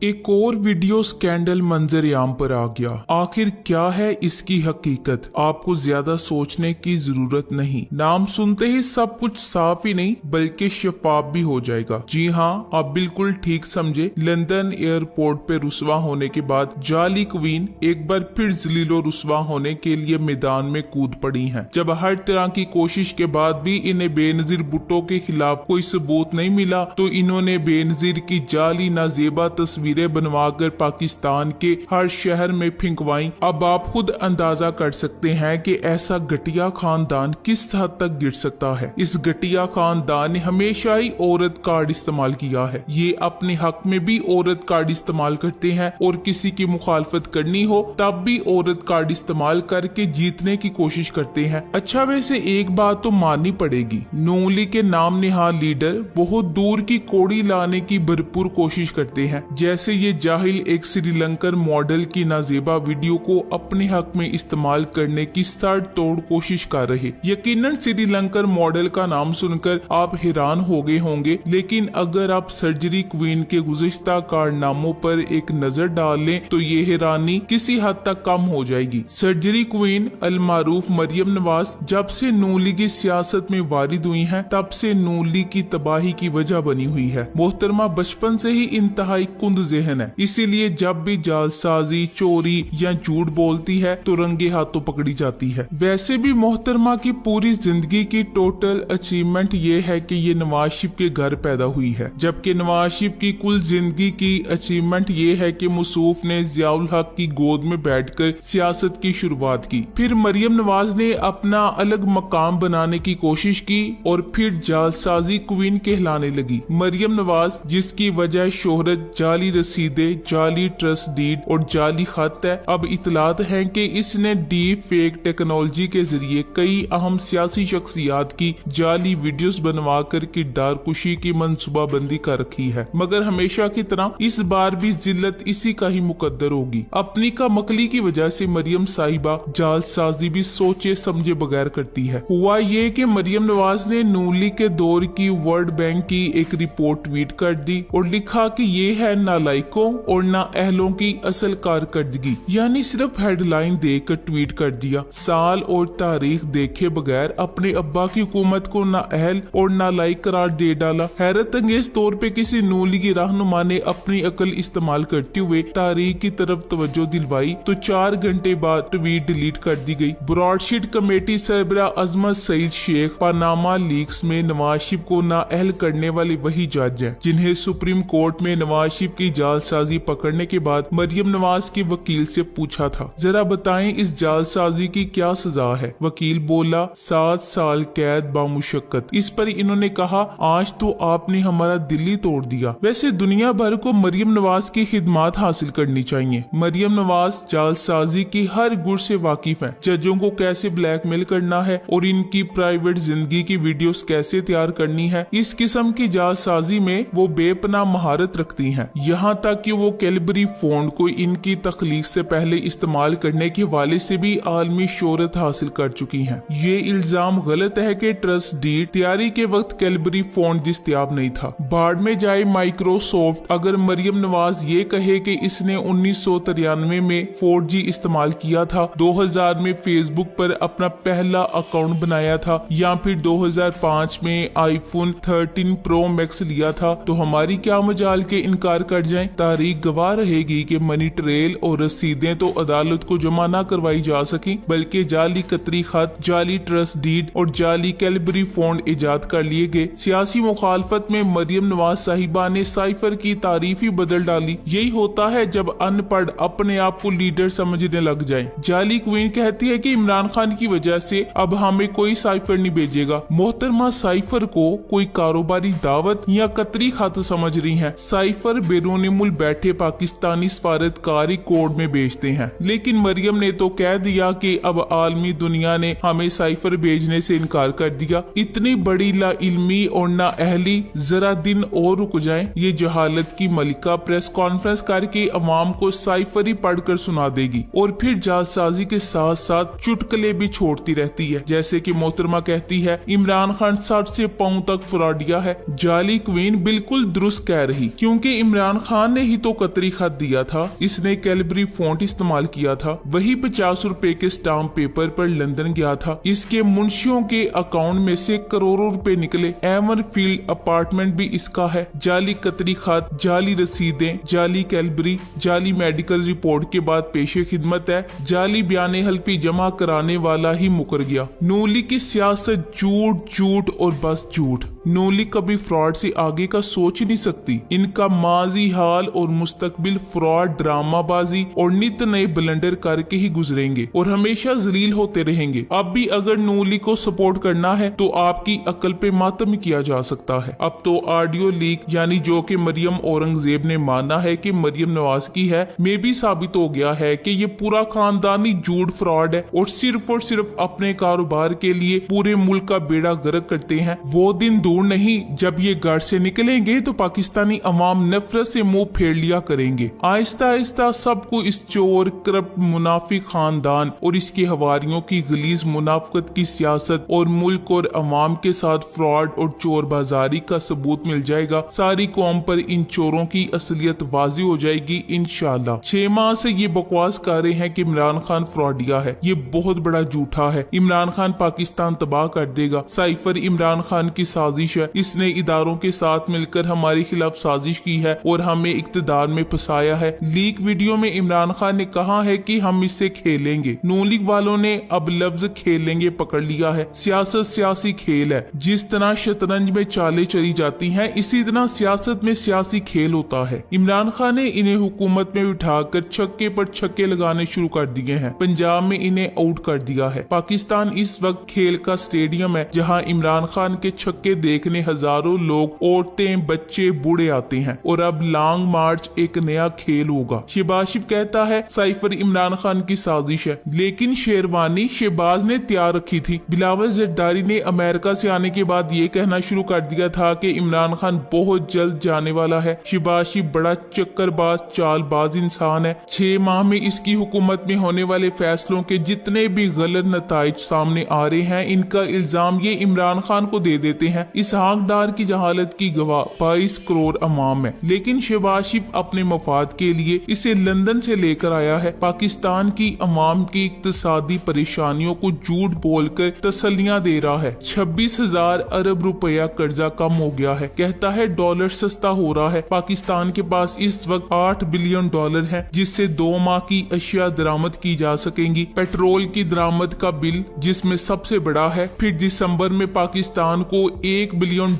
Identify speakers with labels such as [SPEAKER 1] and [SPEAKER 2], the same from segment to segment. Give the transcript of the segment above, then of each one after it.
[SPEAKER 1] एक और video scandal मंजर-ए-आम पर आ गया। आखिर क्या है इसकी हकीकत? आपको ज्यादा सोचने की जरूरत नहीं, नाम सुनते ही सब कुछ साफ ही नहीं बल्कि शफाफ भी हो जाएगा। जी हाँ, आप बिल्कुल ठीक समझे। लंदन एयरपोर्ट पे रुस्वा होने के बाद जाली क्वीन एक बार फिर जलीलो रुस्वा होने के लिए मैदान में कूद पड़ी हैं। जब हर तरह की कोशिश के बाद भी इन्हें बेनजीर भुट्टो के खिलाफ कोई सबूत नहीं मिला तो इन्होंने बेनजीर की जाली नाजेबा तस्वीरें बनवाकर पाकिस्तान के हर शहर में फिंकवाई। अब आप खुद अंदाजा कर सकते हैं कि ऐसा घटिया खानदान किस हद तक गिर सकता है। इस घटिया खानदान ने हमेशा ही औरत कार्ड इस्तेमाल किया है। ये अपने हक में भी औरत कार्ड इस्तेमाल करते हैं और किसी की मुखालफत करनी हो तब भी औरत कार्ड इस्तेमाल करके जीतने की कोशिश करते हैं। अच्छा, वैसे एक बात तो माननी पड़ेगी, नून लीग के नाम निहाल लीडर बहुत दूर की कोड़ी लाने की भरपूर कोशिश करते हैं। जैसे ये जाहिल एक श्रीलंकन मॉडल की नाजेबा वीडियो को अपने हक में इस्तेमाल करने की सर तोड़ कोशिश कर रहे। यकीनन श्रीलंकन मॉडल का नाम सुनकर आप हैरान हो गए होंगे, लेकिन अगर आप सर्जरी क्वीन के गुज़िश्ता कारनामों पर एक नजर डाल लें तो ये हैरानी किसी हद तक कम हो जाएगी। सर्जरी क्वीन अलमारूफ मरियम नवाज जब से नून लीग की सियासत में वारिद हुई हैं तब से नून लीग की तबाही की वजह बनी हुई है। मोहतरमा बचपन से ही इंतहाई कुंद ज़हन है, इसीलिए जब भी जालसाजी, चोरी या झूठ बोलती है तो रंगे हाथों पकड़ी जाती है। वैसे भी मोहतरमा की पूरी जिंदगी की टोटल अचीवमेंट ये है कि ये नवाज शरीफ के घर पैदा हुई है, जबकि नवाज शरीफ की कुल जिंदगी की अचीवमेंट ये है कि मुसूफ ने जियाउल हक की गोद में बैठकर सियासत की शुरुआत की। फिर मरियम नवाज ने अपना अलग मकाम बनाने की कोशिश की और फिर जालसाजी क्वीन कहलाने लगी। मरियम नवाज जिसकी वजह शोहरत, जाली रसीदे, जाली ट्रस्ट डीड और जाली खत है। अब इतलात है कि इसने डीप फेक टेक्नोलॉजी के जरिए कई अहम सियासी शख्सियात की जाली वीडियोस बनवाकर किरदार कुशी की मंसूबाबंदी कर रखी है। मगर हमेशा की तरह इस बार भी जिल्लत इसी का ही मुकद्दर होगी। अपनी का मकली की वजह से मरियम साहिबा जालसाजी भी सोचे समझे बगैर करती है। हुआ ये कि मरियम नवाज ने नून लीग के दौर की वर्ल्ड बैंक की एक रिपोर्ट ट्वीट कर दी और लिखा कि ये है नालायकों और ना अहलों की असल कारकर्दगी। यानी सिर्फ हेडलाइन देकर ट्वीट कर दिया, साल और तारीख देखे बगैर अपने अब्बा की हुकूमत को ना अहल और नालायक करार दे डाला। हैरत अंगेज तौर पे किसी नून लीगी रहनुमा ने अपनी अकल इस्तेमाल करते हुए तारीख की तरफ तवज्जो दिलवाई तो 4 घंटे बाद ट्वीट डिलीट कर दी गई। ब्रॉडशीट कमेटी सरबरा अजमत सईद शेख पनामा लीक्स में नवाज शरीफ को ना अहल करने वाले वही जज हैं जिन्हें सुप्रीम कोर्ट में नवाज शरीफ की जालसाजी पकड़ने के बाद मरियम नवाज के वकील से पूछा था, जरा बताएं इस जालसाजी की क्या सजा है। वकील बोला, 7 साल कैद बामुशक्कत। इस पर इन्होंने कहा, आज तो आपने हमारा दिल ही तोड़ दिया। वैसे दुनिया भर को मरियम नवाज की खिदमत हासिल करनी चाहिए। मरियम नवाज जालसाजी की हर गुण से वाकिफ है, जजों को कैसे ब्लैकमेल करना है और इनकी प्राइवेट जिंदगी की वीडियोस कैसे तैयार करनी है। इस किस्म की जालसाजी में वो बेपनाह महारत रखती हैं। यहाँ तक कि वो कैलबरी फोन को इनकी तख्लीक से पहले इस्तेमाल करने के हवाले से भी आलमी शोहरत हासिल कर चुकी हैं। ये इल्जाम गलत है कि ट्रस्ट डीड तैयारी के वक्त कैलबरी फोन दस्तयाब नहीं था। बाढ़ में जाए माइक्रोसॉफ्ट। अगर मरियम नवाज ये कहे कि इसने 1993 में 4G इस्तेमाल किया था, 2000 में फेसबुक पर अपना पहला अकाउंट बनाया था या फिर 2005 में आईफोन 13 प्रो मैक्स लिया था, तो हमारी क्या मजाल के इनकार कर जाएं। तारीख गवाह रहेगी कि मनी ट्रेल और रसीदें तो अदालत को जमा न करवाई जा सकी, बल्कि जाली कतरी खत, जाली ट्रस्ट डीड और जाली कैलबरी फोन इजाद कर लिए गए। सियासी मुखालफत में मरियम नवाज साहिबा ने साइफर की तारीफ ही बदल डाली। यही होता है जब अनपढ़ अपने आप को लीडर समझने लग जाए। जाली क्वीन कहती है कि इमरान खान की वजह से अब हमें कोई साइफर नहीं भेजेगा। मोहतरमा साइफर को कोई कारोबारी दावत या कतरी खत समझ रही है। साइफर बैरून मुल्क बैठे पाकिस्तानी सफारतकार कोड में बेचते हैं। लेकिन मरियम ने तो कह दिया कि अब आलमी दुनिया ने हमें साइफर भेजने से इनकार कर दिया। इतनी बड़ी ला इल्मी और ना अहली, जरा दिन और रुक जाएं। ये जहालत की मलिका प्रेस कॉन्फ्रेंस करके अवाम को साइफर ही पढ़कर सुना देगी और फिर जालसाजी के साथ साथ चुटकले भी छोड़ती रहती है। जैसे कि मोहतरमा कहती है, इमरान खान 60 से पाँव तक फ्रॉडिया है। जाली क्वीन बिल्कुल दुरुस्त कह रही, क्योंकि इमरान खान ने ही तो कतरी खत दिया था, इसने कैलबरी फॉन्ट इस्तेमाल किया था, वही 50 रुपए के स्टाम्प पेपर पर लंदन गया था। इसके मुंशियों के अकाउंट में से करोड़ों रुपए निकले। एमर फील्ड अपार्टमेंट भी इसका है। जाली कतरी खत, जाली रसीदें, जाली कैलबरी, जाली मेडिकल रिपोर्ट के बाद पेशे खिदमत है। जाली बयाने हल्फी जमा कराने वाला ही मुकर गया। नून लीग की सियासत झूठ झूठ और बस झूठ। नून लीग कभी फ्रॉड से आगे का सोच नहीं सकती। इनका माजी हाल और मुस्तकबिल फ्रॉड, ड्रामाबाजी और नित नए ब्लंडर करके ही गुजरेंगे और हमेशा जलील होते रहेंगे। अब भी अगर नून लीग को सपोर्ट करना है तो आपकी अकल पे मातम किया जा सकता है। अब तो ऑडियो लीक यानी जो कि मरियम औरंगजेब ने माना है कि मरियम नवाज की है, में भी साबित हो गया है कि ये पूरा खानदानी झूठ फ्रॉड है और सिर्फ अपने कारोबार के लिए पूरे मुल्क का बेड़ा गर्क करते हैं। वो दिन दूर नहीं जब ये घर से निकलेंगे तो पाकिस्तानी अवाम नफरत से मुंह फेर लिया करेंगे। आहिस्ता आहिस्ता सबको इस चोर, करप्ट, मुनाफिक खानदान और इसके हवारियों की गलीज मुनाफकत की सियासत और मुल्क और अवाम के साथ फ्रॉड और चोर बाजारी का सबूत मिल जाएगा। सारी कौम पर इन चोरों की असलियत वाजी हो जाएगी इंशाल्लाह। 6 माह से ये बकवास कर रहे हैं कि इमरान खान फ्रॉडिया है। ये बहुत बड़ा झूठा है। इमरान खान पाकिस्तान तबाह कर देगा। साइफर इमरान खान की साजिश है। इसने इदारों के साथ मिलकर हमारे खिलाफ साजिश की है और हमें इक्तदार में फंसाया है। लीक वीडियो में इमरान खान ने कहा है कि हम इससे खेलेंगे। नून लीग वालों ने अब लफ्ज खेलेंगे पकड़ लिया है। सियासत सियासी खेल है। जिस तरह शतरंज में चालें चली जाती हैं, इसी तरह सियासत में सियासी खेल होता है। इमरान खान ने इन्हें हुकूमत में बिठाकर छक्के पर छक्के लगाने शुरू कर दिए हैं। पंजाब में इन्हें आउट कर दिया है। पाकिस्तान इस वक्त खेल का स्टेडियम है जहां इमरान खान के छक्के देखने हजारों लोग, औरतें, बच्चे, बूढ़े आते हैं और अब लॉन्ग मार्च एक नया खेल होगा। शहबाज कहता है साइफर इमरान खान की साजिश है, लेकिन शेरवानी शहबाज ने तैयार रखी थी। बिलावल जरदारी ने अमेरिका से आने के बाद ये कहना शुरू कर दिया था कि इमरान खान बहुत जल्द जाने वाला है। शहबाज बड़ा चक्करबाज, चालबाज इंसान है। 6 माह में इसकी हुकूमत में होने वाले फैसलों के जितने भी गलत नताइज सामने आ रहे हैं, इनका इल्जाम ये इमरान खान को दे देते हैं। इस हकदार की जहालत की गवाह 22 करोड़ अवाम है, लेकिन शहबाज शरीफ अपने मफाद के लिए इसे लंदन से लेकर आया है। पाकिस्तान की अवाम की इक्तिसादी परेशानियों को झूठ बोलकर तसल्लियां दे रहा है। 26,000 अरब रुपया कर्जा कम हो गया है। कहता है डॉलर सस्ता हो रहा है। पाकिस्तान के पास इस वक्त $8 बिलियन है, जिससे 2 माह की अशिया दरामद की जा सकेंगी। पेट्रोल की दरामद का बिल जिसमें सबसे बड़ा है। फिर दिसंबर में पाकिस्तान को $1 बिलियन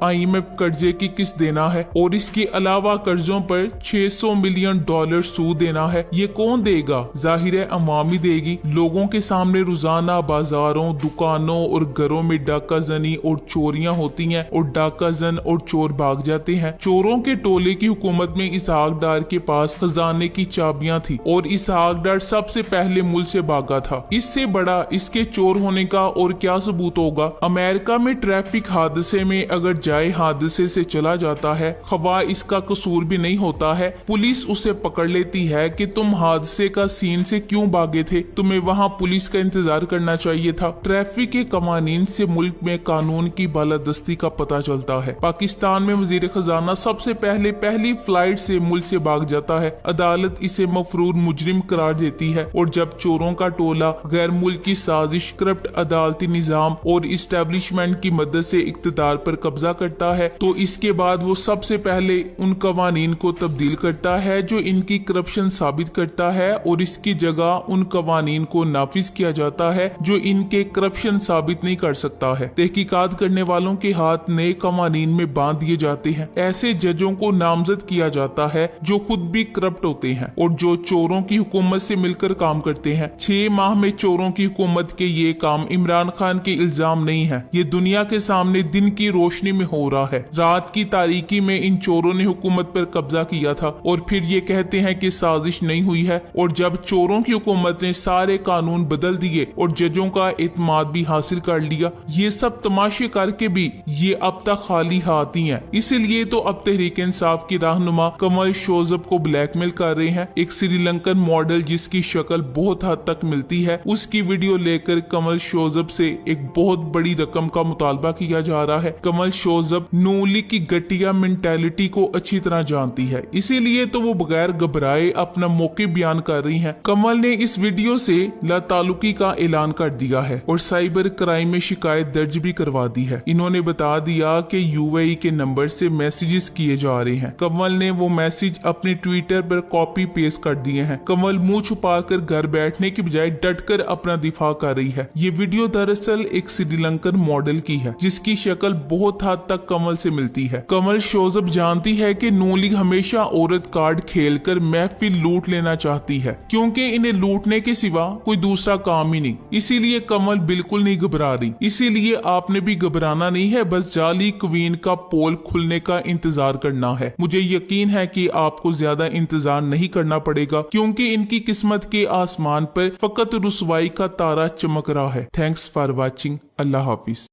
[SPEAKER 1] IMF कर्जे की किस्त देना है और इसके अलावा कर्जों पर $600 मिलियन सूद देना है। ये कौन देगा? जाहिर है अवामी देगी। लोगों के सामने रोजाना बाजारों, दुकानों और घरों में डाका जनी और चोरियां होती हैं और डाका जन और चोर भाग जाते हैं। चोरों के टोले की हुकूमत में इसहाकडार के पास खजाने की चाबियां थी और इसहाकडार सबसे पहले मुल्क से भागा था। इससे बड़ा इसके चोर होने का और क्या सबूत होगा? अमेरिका में ट्रैफिक हादसे में अगर जाए हादसे से चला जाता है, खवा इसका कसूर भी नहीं होता है, पुलिस उसे पकड़ लेती है कि तुम हादसे का सीन से क्यों भागे थे, तुम्हें वहाँ पुलिस का इंतजार करना चाहिए था। ट्रैफिक के कवानीन से मुल्क में कानून की बालादस्ती का पता चलता है। पाकिस्तान में वजीर खजाना सबसे पहले पहली फ्लाइट से मुल्क से भाग जाता है। अदालत इसे मफरूर मुजरिम करार देती है और जब चोरों का टोला गैर मुल्की साजिश, करप्ट अदालती निजाम और इस्टेब्लिशमेंट की मदद से इक्तदार पर कब्जा करता है, तो इसके बाद वो सबसे पहले उन कवानीन को तब्दील करता है जो इनकी करप्शन साबित करता है और इसकी जगह उन कवानीन को नाफिज किया जाता है जो इनके करप्शन साबित नहीं कर सकता है। तहकीकात करने वालों के हाथ नए कवानीन में बांध दिए जाते हैं। ऐसे जजों को नामजद किया जाता है जो खुद भी करप्ट होते हैं और जो चोरों की हुकूमत से मिलकर काम करते हैं। 6 माह में चोरों की हुकूमत के ये काम इमरान खान के इल्जाम नहीं है, ये दुनिया के सामने दिन की रोशनी में हो रहा है। रात की तारीकी में इन चोरों ने हुकूमत पर कब्जा किया था और फिर ये कहते हैं कि साजिश नहीं हुई है। और जब चोरों की हुकूमत ने सारे कानून बदल दिए और जजों का एतमाद भी हासिल कर लिया, ये सब तमाशे करके भी ये अब तक खाली हाथ ही हैं। इसीलिए तो अब तहरीक इंसाफ की रहनुमा कमल शोजब को ब्लैकमेल कर रहे हैं। एक श्रीलंकन मॉडल जिसकी शक्ल बहुत हद तक मिलती है, उसकी वीडियो लेकर कमल शोजब से एक बहुत बड़ी रकम का मुतालबा किया जा इशारा है। कमल शोज अप नू लीग की घटिया मेंटेलिटी को अच्छी तरह जानती है, इसीलिए तो वो बगैर घबराए अपना मौके बयान कर रही है। कमल ने इस वीडियो से लाताल्लुकी का ऐलान कर दिया है और साइबर क्राइम में शिकायत दर्ज भी करवा दी है। इन्होंने बता दिया कि यूएई के नंबर से मैसेजेस किए जा रहे हैं। कमल ने वो मैसेज अपने ट्विटर पर कॉपी पेस्ट कर दिए हैं। कमल मुंह छुपाकर घर बैठने की बजाय डटकर अपना दिफा कर रही है। ये वीडियो दरअसल एक श्रीलंकन मॉडल की है जिसकी शक्ल बहुत हद तक कमल से मिलती है। कमल शोजअप जानती है कि नू लीग हमेशा औरत कार्ड खेलकर महफिल लूट लेना चाहती है, क्योंकि इन्हें लूटने के सिवा कोई दूसरा काम ही नहीं। इसीलिए कमल बिल्कुल नहीं घबरा रही। इसीलिए आपने भी घबराना नहीं है, बस जाली क्वीन का पोल खुलने का इंतजार करना है। मुझे यकीन है कि आपको ज्यादा इंतजार नहीं करना पड़ेगा, क्योंकि इनकी किस्मत के आसमान पर फकत रुसवाई का तारा चमक रहा है। Thanks for watching. Allah Hafiz.